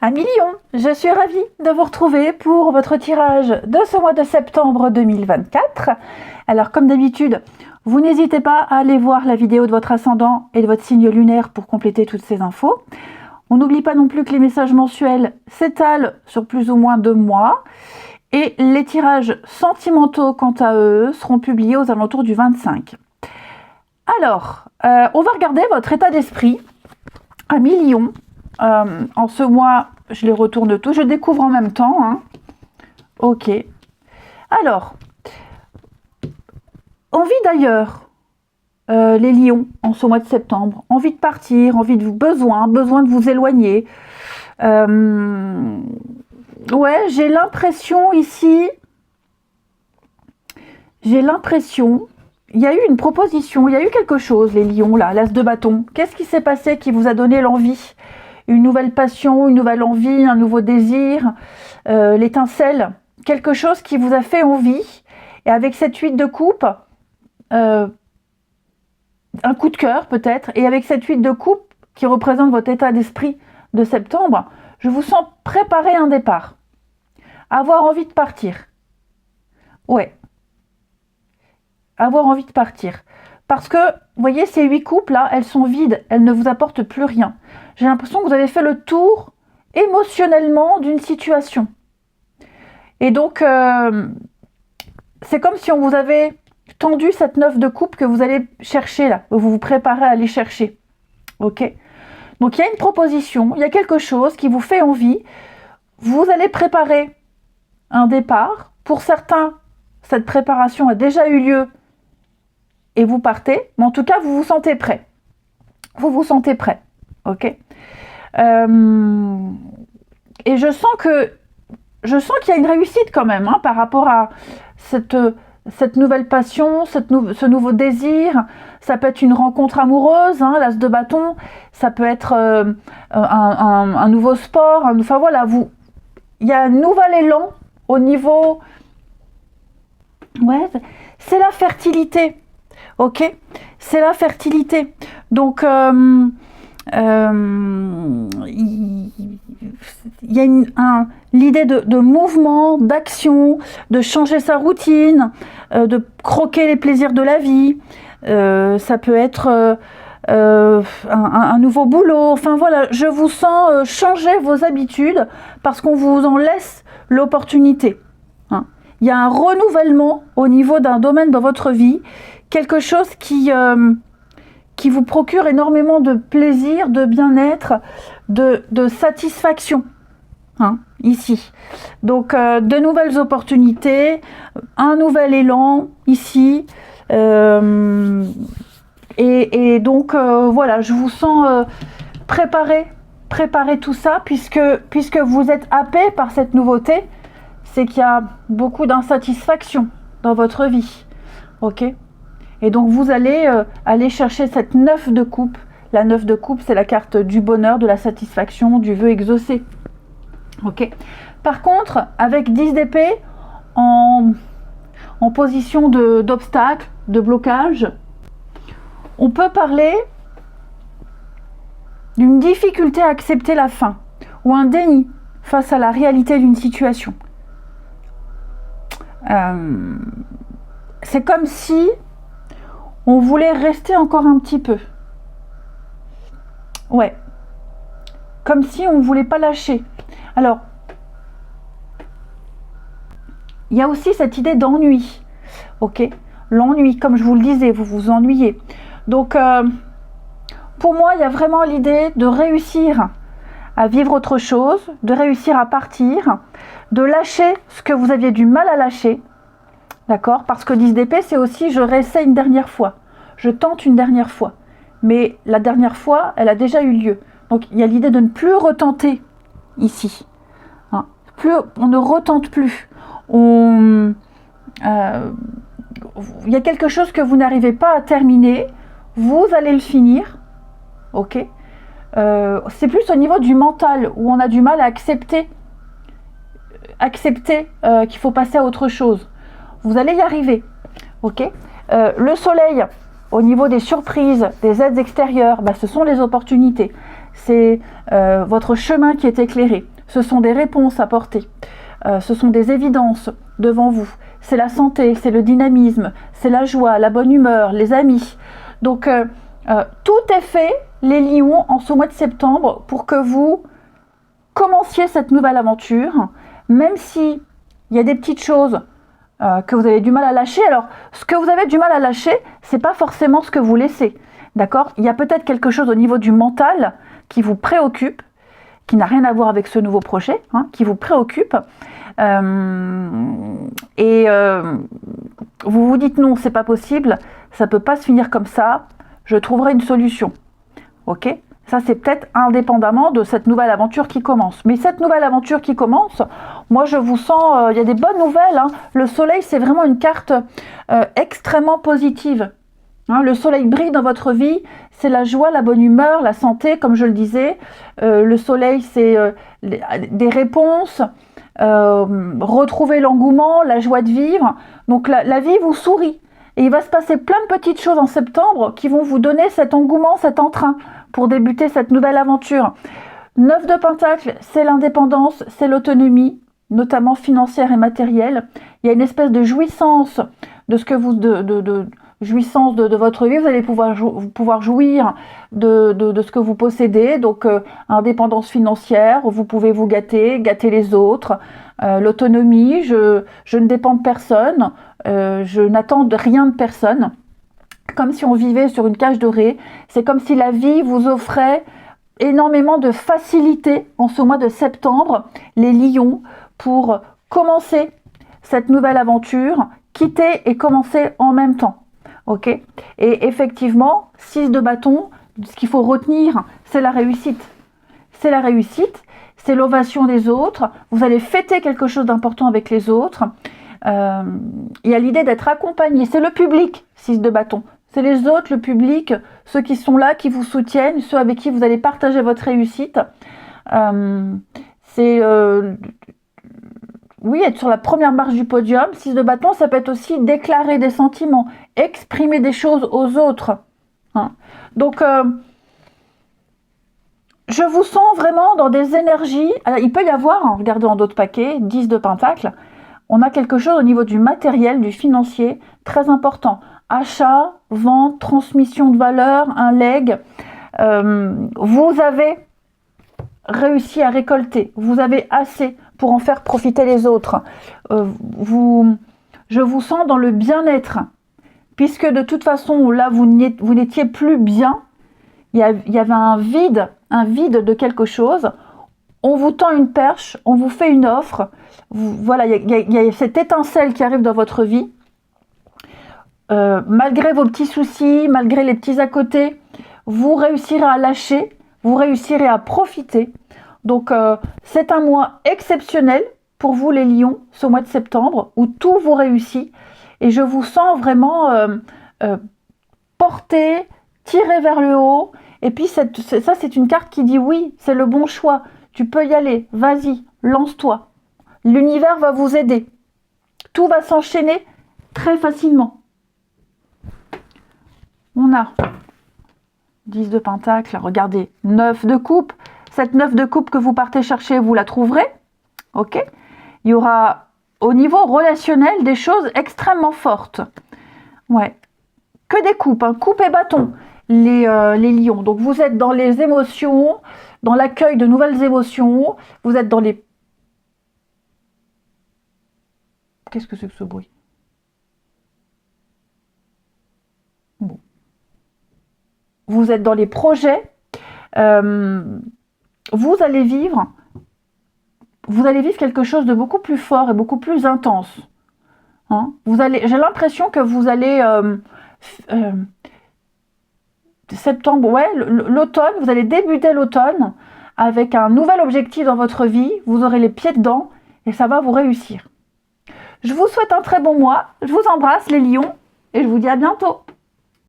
Amis Lion, je suis ravie de vous retrouver pour votre tirage de ce mois de septembre 2024. Alors comme d'habitude, vous n'hésitez pas à aller voir la vidéo de votre ascendant et de votre signe lunaire pour compléter toutes ces infos. On n'oublie pas non plus que les messages mensuels s'étalent sur plus ou moins 2 mois et les tirages sentimentaux, quant à eux, seront publiés aux alentours du 25. Alors, on va regarder votre état d'esprit, Amis Lion. En ce mois, je les retourne tous, je découvre en même temps. Hein. Ok. Alors, envie d'ailleurs, les lions, en ce mois de septembre. Envie de partir, besoin de vous éloigner. Ouais, j'ai l'impression ici, il y a eu une proposition, il y a eu quelque chose, les lions, là, l'as de bâton. Qu'est-ce qui s'est passé qui vous a donné l'envie ? Une nouvelle passion, une nouvelle envie, un nouveau désir, l'étincelle, quelque chose qui vous a fait envie. Et avec cette 8 de coupe, un coup de cœur peut-être, et avec cette 8 de coupe qui représente votre état d'esprit de septembre, je vous sens préparer un départ. Avoir envie de partir. Ouais. Avoir envie de partir. Parce que, vous voyez, ces 8 coupes là, elles sont vides, elles ne vous apportent plus rien. J'ai l'impression que vous avez fait le tour émotionnellement d'une situation. Et donc, c'est comme si on vous avait tendu cette 9 de coupe que vous allez chercher là, vous vous préparez à aller chercher. Ok ? Donc, il y a une proposition, il y a quelque chose qui vous fait envie. Vous allez préparer un départ. Pour certains, cette préparation a déjà eu lieu et vous partez. Mais en tout cas, vous vous sentez prêt. Vous vous sentez prêt. Ok ? Et je sens qu'il y a une réussite quand même par rapport à cette nouvelle passion, ce nouveau désir. Ça peut être une rencontre amoureuse, l'as de bâton. Ça peut être un nouveau sport. Enfin voilà, il y a un nouvel élan au niveau... Ouais, c'est la fertilité. Ok ? C'est la fertilité. Donc... il y a l'idée de mouvement, d'action, de changer sa routine, de croquer les plaisirs de la vie. Ça peut être un nouveau boulot. Enfin voilà, je vous sens changer vos habitudes parce qu'on vous en laisse l'opportunité. Il y a un renouvellement au niveau d'un domaine dans votre vie, quelque chose qui vous procure énormément de plaisir, de bien-être, de satisfaction, ici. Donc, de nouvelles opportunités, un nouvel élan, ici. Et donc, voilà, je vous sens préparer tout ça, puisque vous êtes happé par cette nouveauté, c'est qu'il y a beaucoup d'insatisfaction dans votre vie. Ok ? Et donc, vous allez aller chercher cette 9 de coupe. La 9 de coupe, c'est la carte du bonheur, de la satisfaction, du vœu exaucé. Ok. Par contre, avec 10 d'épée, en position d'obstacle, de blocage, on peut parler d'une difficulté à accepter la fin ou un déni face à la réalité d'une situation. C'est comme si on voulait rester encore un petit peu. Ouais. Comme si on ne voulait pas lâcher. Alors, il y a aussi cette idée d'ennui. Ok ? L'ennui, comme je vous le disais, vous vous ennuyez. Donc, pour moi, il y a vraiment l'idée de réussir à vivre autre chose, de réussir à partir, de lâcher ce que vous aviez du mal à lâcher. D'accord ? Parce que 10 d'épée, c'est aussi je réessaie une dernière fois. Je tente une dernière fois. Mais la dernière fois, elle a déjà eu lieu. Donc, il y a l'idée de ne plus retenter ici. On ne retente plus. Il y a quelque chose que vous n'arrivez pas à terminer. Vous allez le finir. Ok ? C'est plus au niveau du mental où on a du mal à accepter qu'il faut passer à autre chose. Vous allez y arriver. Ok ? Le soleil, au niveau des surprises, des aides extérieures, ce sont les opportunités. c'est votre chemin qui est éclairé. Ce sont des réponses apportées. Ce sont des évidences devant vous. C'est la santé, c'est le dynamisme, c'est la joie, la bonne humeur, les amis. Donc, tout est fait, les lions, en ce mois de septembre, pour que vous commenciez cette nouvelle aventure, même si il y a des petites choses que vous avez du mal à lâcher. Alors, ce que vous avez du mal à lâcher, c'est pas forcément ce que vous laissez, d'accord? Il y a peut-être quelque chose au niveau du mental qui vous préoccupe, qui n'a rien à voir avec ce nouveau projet, hein, qui vous préoccupe, vous vous dites non, c'est pas possible, ça peut pas se finir comme ça, je trouverai une solution, ok? Ça, c'est peut-être indépendamment de cette nouvelle aventure qui commence. Mais cette nouvelle aventure qui commence, moi, je vous sens, il y a des bonnes nouvelles, hein. Le soleil, c'est vraiment une carte extrêmement positive. Hein, le soleil brille dans votre vie, c'est la joie, la bonne humeur, la santé, comme je le disais. Le soleil, c'est des réponses, retrouver l'engouement, la joie de vivre. Donc la vie vous sourit. Et il va se passer plein de petites choses en septembre qui vont vous donner cet engouement, cet entrain pour débuter cette nouvelle aventure. 9 de Pentacles, c'est l'indépendance, c'est l'autonomie, notamment financière et matérielle. Il y a une espèce de jouissance de ce que vous... jouissance de votre vie, vous allez pouvoir jouir de ce que vous possédez, donc indépendance financière, vous pouvez vous gâter les autres, l'autonomie, je ne dépends de personne, je n'attends de rien de personne, comme si on vivait sur une cage dorée, c'est comme si la vie vous offrait énormément de facilité en ce mois de septembre, les lions, pour commencer cette nouvelle aventure, quitter et commencer en même temps. Ok, et effectivement, 6 de bâton, ce qu'il faut retenir, c'est la réussite. C'est la réussite, c'est l'ovation des autres. Vous allez fêter quelque chose d'important avec les autres. Il y a l'idée d'être accompagné. C'est le public, 6 de bâton. C'est les autres, le public, ceux qui sont là, qui vous soutiennent, ceux avec qui vous allez partager votre réussite. Oui, être sur la première marche du podium. 6 de bâton, ça peut être aussi déclarer des sentiments, exprimer des choses aux autres. Hein. Donc, je vous sens vraiment dans des énergies. Alors, il peut y avoir, hein, regardez en d'autres paquets, 10 de Pentacles, on a quelque chose au niveau du matériel, du financier, très important. Achat, vente, transmission de valeur, un leg. Vous avez réussi à récolter, vous avez assez pour en faire profiter les autres. Je vous sens dans le bien-être, puisque de toute façon, là, vous n'étiez plus bien, il y avait un vide de quelque chose, on vous tend une perche, on vous fait une offre, voilà, il y a cette étincelle qui arrive dans votre vie, malgré vos petits soucis, malgré les petits à côté, vous réussirez à lâcher, vous réussirez à profiter. Donc, c'est un mois exceptionnel pour vous les lions, ce mois de septembre, où tout vous réussit. Et je vous sens vraiment porté, tiré vers le haut. Et puis, ça, c'est une carte qui dit oui, c'est le bon choix. Tu peux y aller, vas-y, lance-toi. L'univers va vous aider. Tout va s'enchaîner très facilement. On a 10 de Pentacles, regardez, 9 de coupe. Cette 9 de coupe que vous partez chercher, vous la trouverez. Ok. Il y aura au niveau relationnel des choses extrêmement fortes. Ouais. Que des coupes, hein, coupe et bâton, les lions. Donc vous êtes dans les émotions, dans l'accueil de nouvelles émotions. Vous êtes dans les... Qu'est-ce que c'est que ce bruit? Bon. Vous êtes dans les projets. Vous allez vivre quelque chose de beaucoup plus fort et beaucoup plus intense. Hein, j'ai l'impression que vous allez septembre, ouais, l'automne, vous allez débuter l'automne avec un nouvel objectif dans votre vie. Vous aurez les pieds dedans et ça va vous réussir. Je vous souhaite un très bon mois. Je vous embrasse les lions et je vous dis à bientôt.